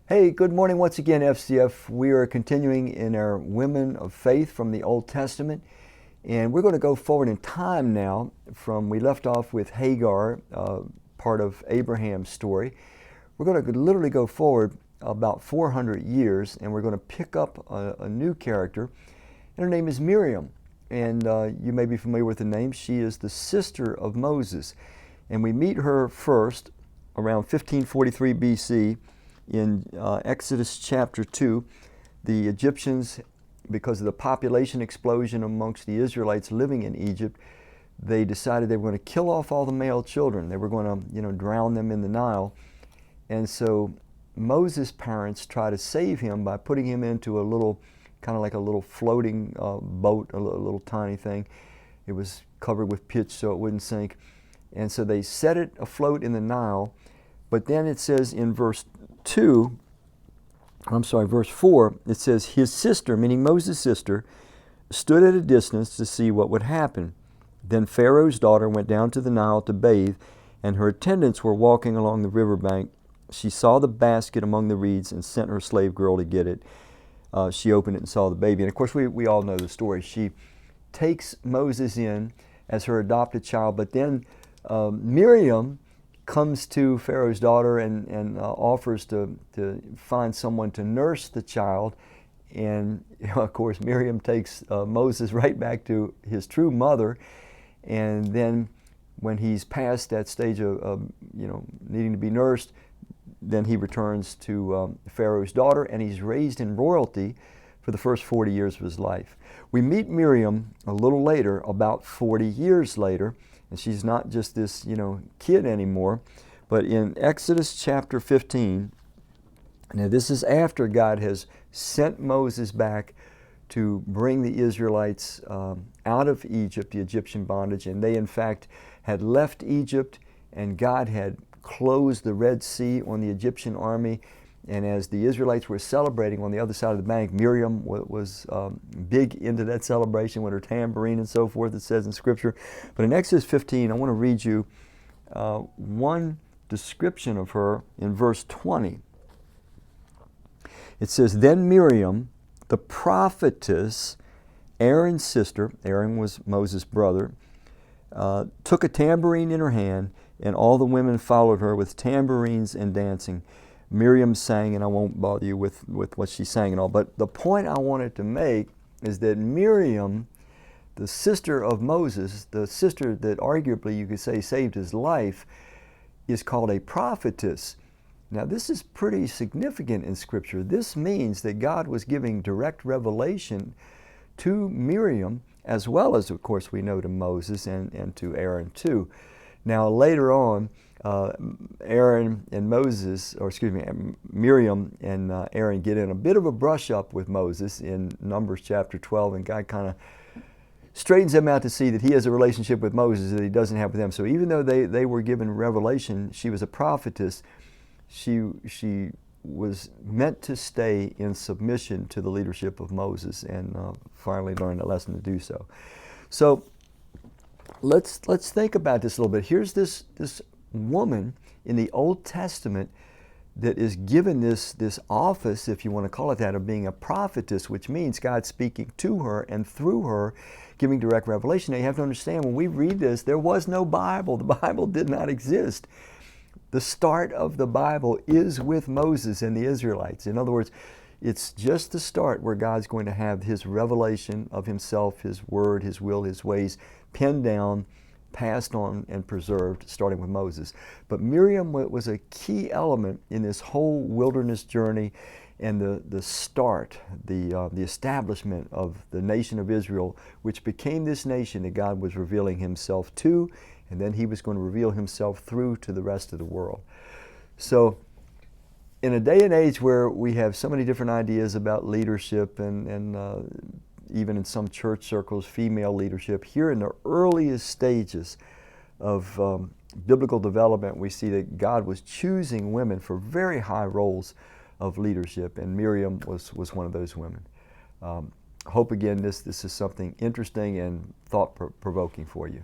Hey, good morning once again, FCF. We are continuing in our Women of Faith from the Old Testament, and we're going to go forward in time now from, we left off with Hagar, part of Abraham's story. We're going to literally go forward about 400 years, and we're going to pick up a new character, and her name is Miriam. And you may be familiar with the name. She is the sister of Moses, and we meet her first around 1543 BC. In Exodus chapter 2, the Egyptians, because of the population explosion amongst the Israelites living in Egypt, they decided they were going to kill off all the male children. They were going to, drown them in the Nile. And so Moses' parents try to save him by putting him into a little, kind of like a little floating boat, a little tiny thing. It was covered with pitch so it wouldn't sink. And so they set it afloat in the Nile. But then it says in verse 4, it says, his sister, meaning Moses' sister, stood at a distance to see what would happen. Then Pharaoh's daughter went down to the Nile to bathe, and her attendants were walking along the riverbank. She saw the basket among the reeds and sent her slave girl to get it. She opened it and saw the baby. And of course, we all know the story. She takes Moses in as her adopted child, but then Miriam comes to Pharaoh's daughter and offers to find someone to nurse the child. And of course, Miriam takes Moses right back to his true mother. And then when he's past that stage of needing to be nursed, then he returns to Pharaoh's daughter, and he's raised in royalty for the first 40 years of his life. We meet Miriam a little later, about 40 years later, and she's not just this, kid anymore. But in Exodus chapter 15, now this is after God has sent Moses back to bring the Israelites out of Egypt, the Egyptian bondage, and they in fact had left Egypt, and God had closed the Red Sea on the Egyptian army. And as the Israelites were celebrating on the other side of the bank, Miriam was big into that celebration with her tambourine and so forth, it says in Scripture. But in Exodus 15, I want to read you one description of her in verse 20. It says, then Miriam, the prophetess, Aaron's sister, Aaron was Moses' brother, took a tambourine in her hand, and all the women followed her with tambourines and dancing. Miriam sang, and I won't bother you with what she sang and all, but the point I wanted to make is that Miriam, the sister of Moses, the sister that arguably you could say saved his life, is called a prophetess. Now this is pretty significant in Scripture. This means that God was giving direct revelation to Miriam, as well as, of course, we know to Moses and to Aaron too. Now later on, Miriam and Aaron get in a bit of a brush up with Moses in Numbers chapter 12, and God kind of straightens them out to see that he has a relationship with Moses that he doesn't have with them. So even though they were given revelation, she was a prophetess, she was meant to stay in submission to the leadership of Moses, and finally learned a lesson to do so. So let's think about this a little bit. Here's this woman in the Old Testament that is given this office, if you want to call it that, of being a prophetess, which means God speaking to her and through her, giving direct revelation. Now you have to understand, when we read this, there was no Bible. The Bible did not exist. The start of the Bible is with Moses and the Israelites. In other words, it's just the start where God's going to have his revelation of himself, his word, his will, his ways penned down, passed on, and preserved, starting with Moses. But Miriam was a key element in this whole wilderness journey and the start, the establishment of the nation of Israel, which became this nation that God was revealing himself to, and then he was going to reveal himself through to the rest of the world. So in a day and age where we have so many different ideas about leadership and even in some church circles, female leadership, here in the earliest stages of biblical development, we see that God was choosing women for very high roles of leadership, and Miriam was one of those women. Hope again this is something interesting and thought-provoking for you.